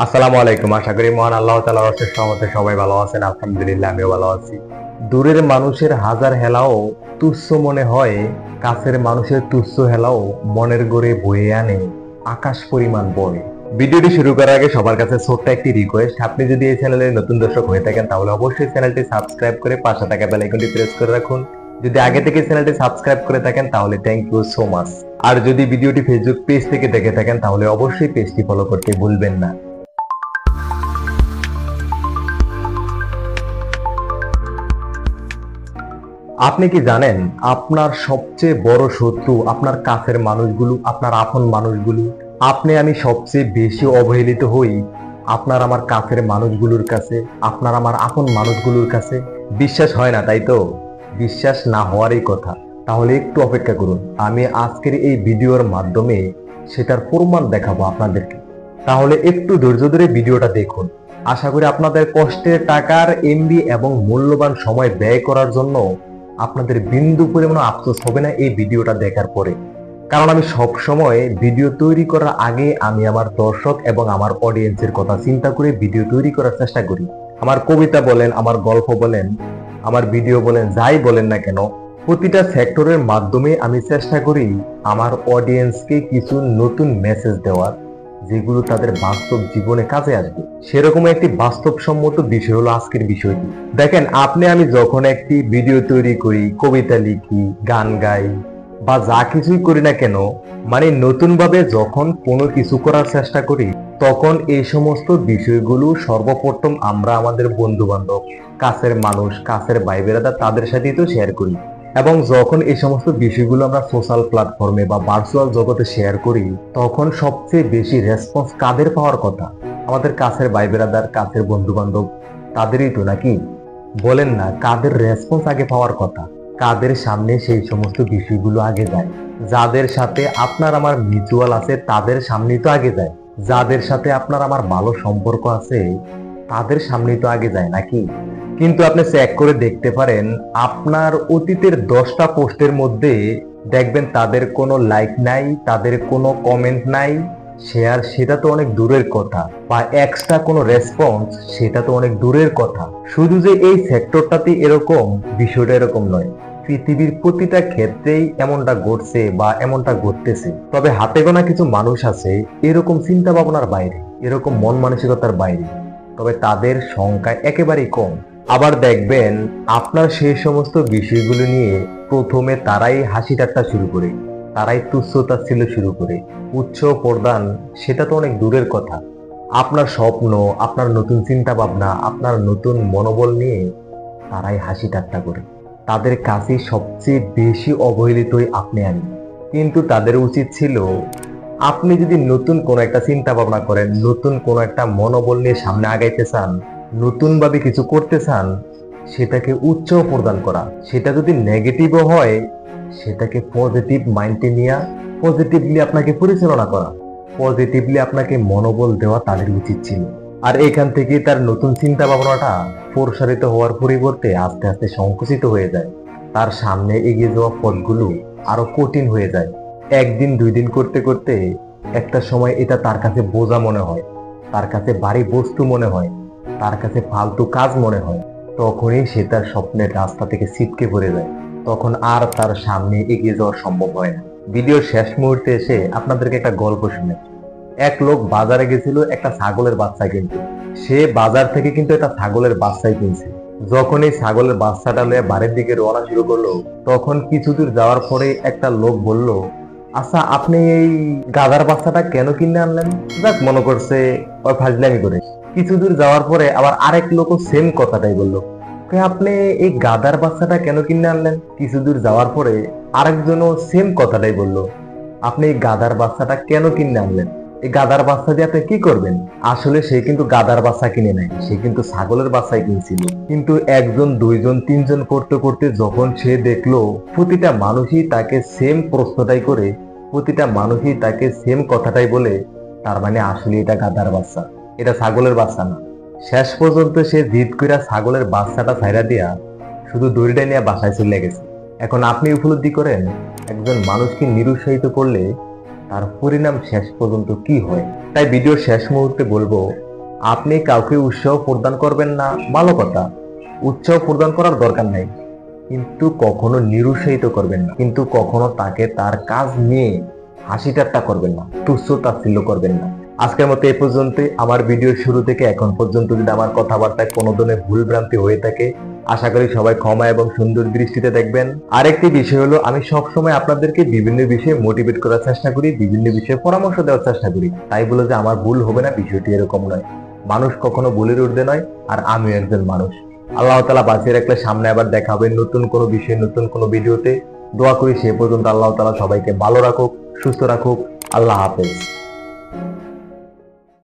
আসসালামু আলাইকুম। আশা করি মহান আল্লাহ তাআলার অশেষ রহমতে সবাই ভালো আছেন। আলহামদুলিল্লাহ আমিও ভালো আছি। দূরের মানুষের হাজার হেলাও তুচ্ছ মনে হয়, কাছের মানুষের তুচ্ছ হেলাও মনের গড়ে বয়ে আনে আকাশ পরিমাণ বয়। ভিডিওটি শুরু করার আগে সবার কাছে ছোট্ট একটি রিকোয়েস্ট, আপনি যদি এই চ্যানেলের নতুন দর্শক হয়ে থাকেন তাহলে অবশ্যই চ্যানেলটি সাবস্ক্রাইব করে পাশে থাকা বেল আইকনটি প্রেস করে রাখুন। যদি আগে থেকে চ্যানেলটি সাবস্ক্রাইব করে থাকেন তাহলে থ্যাংক ইউ সো মাচ। আর যদি ভিডিওটি ফেসবুক পেজ থেকে দেখে থাকেন তাহলে অবশ্যই পেজটি ফলো করতে ভুলবেন না। আপনি কি জানেন আপনার সবচেয়ে বড় শত্রু আপনার কাছের মানুষগুলো, আপনার আপন মানুষগুলো। আপনি আমি সবচেয়ে বেশি অবহেলিত হই আপনার আমার কাছের মানুষগুলোর কাছে, আপনার আমার আপন মানুষগুলোর কাছে। বিশ্বাস হয় না তাই তো? বিশ্বাস না হওয়ারই কথা। তাহলে একটু অপেক্ষা করুন, আমি আজকের এই ভিডিওর মাধ্যমে সেটার প্রমাণ দেখাবো আপনাদেরকে। তাহলে একটু ধৈর্য ধরে ভিডিওটা দেখুন। আশা করি আপনাদের কষ্টের টাকার এমবি এবং মূল্যবান সময় ব্যয় করার জন্য আপনাদের বিন্দু পরিমাণ আফসোস হবে না এই ভিডিওটা দেখার পরে। কারণ আমি সব সময় ভিডিও তৈরি করার আগে আমি আমার দর্শক এবং আমার অডিয়েন্সের কথা চিন্তা করে ভিডিও তৈরি করার চেষ্টা করি। আমার কবিতা বলেন, আমার গল্প বলেন, আমার ভিডিও বলেন, যাই বলেন না কেন, প্রতিটা সেক্টরের মাধ্যমে আমি চেষ্টা করি আমার অডিয়েন্সকে কিছু নতুন মেসেজ দেওয়ার, যেগুলো তাদের বাস্তব জীবনে কাজে আসবে। সেরকম একটি বাস্তবসম্মত বিষয় হলো আজকের বিষয়টি। দেখেন, আপনি আমি যখন একটি ভিডিও তৈরি করি, কবিতা লিখি, গান গাই বা যা কিছুই করি না কেন, মানে নতুন ভাবে যখন কোনো কিছু করার চেষ্টা করি, তখন এই সমস্ত বিষয়গুলো সর্বপ্রথম আমরা আমাদের বন্ধু বান্ধব, কাছের মানুষ, কাছের ভাই বেরাদা তাদের সাথেই তো শেয়ার করি। এবং যখন এই সমস্ত বিষয়গুলো আমরা সোশ্যাল প্ল্যাটফর্মে বা ভার্চুয়াল জগতে শেয়ার করি, তখন সবচেয়ে বেশি রেসপন্স কাদের পাওয়ার কথা? আমাদের কাছের ভাই বেরাদার, কাছের বন্ধু বান্ধব, তাদেরই তো, নাকি বলেন না? কাদের রেসপন্স আগে পাওয়ার কথা? কাদের সামনে সেই সমস্ত বিষয়গুলো আগে যায়? যাদের সাথে আপনার আমার মিউচুয়াল আছে তাদের সামনেই তো আগে যায়। যাদের সাথে আপনার আমার ভালো সম্পর্ক আছে তাদের সামনেই তো আগে যায়, নাকি? কিন্তু আপনি চেক করে দেখতে পারেন, আপনার অতীতের 10টা পোস্টের মধ্যে দেখবেন তাদের কোনো লাইক নাই, তাদের কোনো কমেন্ট নাই, শেয়ার সেটা তো অনেক দূরের কথা, বা এক্সট্রা কোনো রেসপন্স সেটা তো অনেক দূরের কথা। শুধু যে এই সেক্টরটাতে এরকম, বিষয়টা এরকম নয়। পৃথিবীর প্রতিটা ক্ষেত্রেই এমনটা ঘটছে বা এমনটা ঘটতেছে। তবে হাতে গোনা কিছু মানুষ আছে এরকম চিন্তা ভাবনার বাইরে, এরকম মন মানসিকতার বাইরে, তবে তাদের সংখ্যা একেবারেই কম। আবার দেখবেন আপনার সেই সমস্ত বিষয়গুলো নিয়ে প্রথমে তারাই হাসি ঠাট্টা শুরু করে, তারাই তুচ্ছ-তাচ্ছিল্য শুরু করে। উচ্চ প্রদান সেটা তো অনেক দূরের কথা। আপনার স্বপ্ন, আপনার নতুন চিন্তা ভাবনা, আপনার নতুন মনোবল নিয়ে তারাই হাসি ঠাট্টা করে। তাদের কাছে সবচেয়ে বেশি অবহেলিতই আপনি আমি। কিন্তু তাদের উচিত ছিল, আপনি যদি নতুন কোনো একটা চিন্তা ভাবনা করেন, নতুন কোনো একটা মনোবল নিয়ে সামনে আগাইতে চান, নতুন ভাবে কিছু করতে চান, সেটাকে উৎসাহ প্রদান করা। সেটা যদি নেগেটিভও হয় সেটাকে পজিটিভ মাইন্ডে নিয়ে পজিটিভলি আপনাকে পরিচালনা করা, পজিটিভলি আপনাকে মনোবল দেওয়া তাদের উচিত ছিল। আর এখান থেকে তার নতুন চিন্তা ভাবনাটা প্রসারিত হওয়ার পরিবর্তে আস্তে আস্তে সংকুচিত হয়ে যায়। তার সামনে এগিয়ে যাওয়া পথগুলো আরো কঠিন হয়ে যায়। একদিন 2 দিন করতে করতে একটা সময় এটা তার কাছে বোঝা মনে হয়, তার কাছে ভারী বস্তু মনে হয়, তার কাছে ফালতু কাজ মনে হয়। তখনই সে তার স্বপ্নের রাস্তা থেকে ছিটকে পড়ে যায়। তখন আর তার সামনে এগিয়ে যাওয়া সম্ভব হয় না। ভিডিওর শেষ মুহূর্তে এসে আপনাদেরকে একটা গল্প শুনে। এক লোক বাজারে গেছিল একটা ছাগলের বাচ্চা কিনতে। সে বাজার থেকে কিন্তু একটা ছাগলের বাচ্চাই কিনছে। যখন এই ছাগলের বাচ্চাটা নিয়ে বাড়ির দিকে রওনা শুরু করলো, তখন কিছু দূর যাওয়ার পরে একটা লোক বলল, আচ্ছা আপনি এই গাধার বাচ্চাটা কেন কিনে আনলেন? যাক, মনে করছে ওই ফাজলামি করে। কিছু দূর যাওয়ার পরে আবার আরেক লোকও সেম কথাটাই বললো, আপনি এই গাধার বাচ্চাটা কেন কিনে আনলেন? কিছু দূর যাওয়ার পরে আরেকজনও সেম কথাটাই বললো, আপনি এই গাধার বাচ্চাটা কেন কিনে আনলেন? এই গাধার বাচ্চা দিয়ে আপনি কি করবেন? আসলে সে কিন্তু গাধার বাচ্চা কিনে নাই, সে কিন্তু ছাগলের বাচ্চাই কিনছিল। কিন্তু একজন, দুইজন, তিনজন করতে করতে যখন সে দেখলো প্রতিটা মানুষই তাকে সেম প্রশ্নটাই করে, প্রতিটা মানুষই তাকে সেম কথাটাই বলে, তার মানে আসলে এটা গাধার বাচ্চা, এটা ছাগলের বাচ্চা না। শেষ পর্যন্ত সে জিদ করে ছাগলের বাচ্চাটা ছাইরা দিয়া শুধু দড়িটা নিয়ে বাসায় চলে গেছে। এখন আপনি উপলব্ধি করেন, একজন মানুষকে নিরুৎসাহিত করলে তার পরিণাম শেষ পর্যন্ত কি হয়। তাই ভিডিওর শেষ মুহূর্তে বলবো, আপনি কাউকে উৎসাহ প্রদান করবেন না, ভালো কথা, উৎসাহ প্রদান করার দরকার নাই, কিন্তু কখনো নিরুৎসাহিত করবেন না, কিন্তু কখনো তাকে তার কাজ নিয়ে হাসি ঠাট্টা করবেন না, তুচ্ছ তাচ্ছিল্য করবেন না। আজকের মতো এই পর্যন্তই। আমার ভিডিওর শুরু থেকে এখন পর্যন্ত যদি আমার কথাবার্তায় কোনো ধরনের ভুল ভ্রান্তি হয়ে থাকে, আশা করি সবাই ক্ষমা এবং সুন্দর দৃষ্টিতে দেখবেন। আরেকটি বিষয় হলো, আমি সবসময় আপনাদেরকে বিভিন্ন বিষয়ে মোটিভেট করার চেষ্টা করি, বিভিন্ন বিষয়ে পরামর্শ দেওয়ার চেষ্টা করি। তাই বলে যে আমার ভুল হবে না, বিষয়টি এরকম নয়। মানুষ কখনো ভুলের ঊর্ধ্বে নয়, আর আমিও একজন মানুষ। আল্লাহ তাআলা বাঁচিয়ে রাখলে সামনে আবার দেখা হবে নতুন কোনো বিষয়ে, নতুন কোনো ভিডিওতে। দোয়া করি সে পর্যন্ত আল্লাহ তাআলা সবাইকে ভালো রাখুক, সুস্থ রাখুক। আল্লাহ হাফেজ।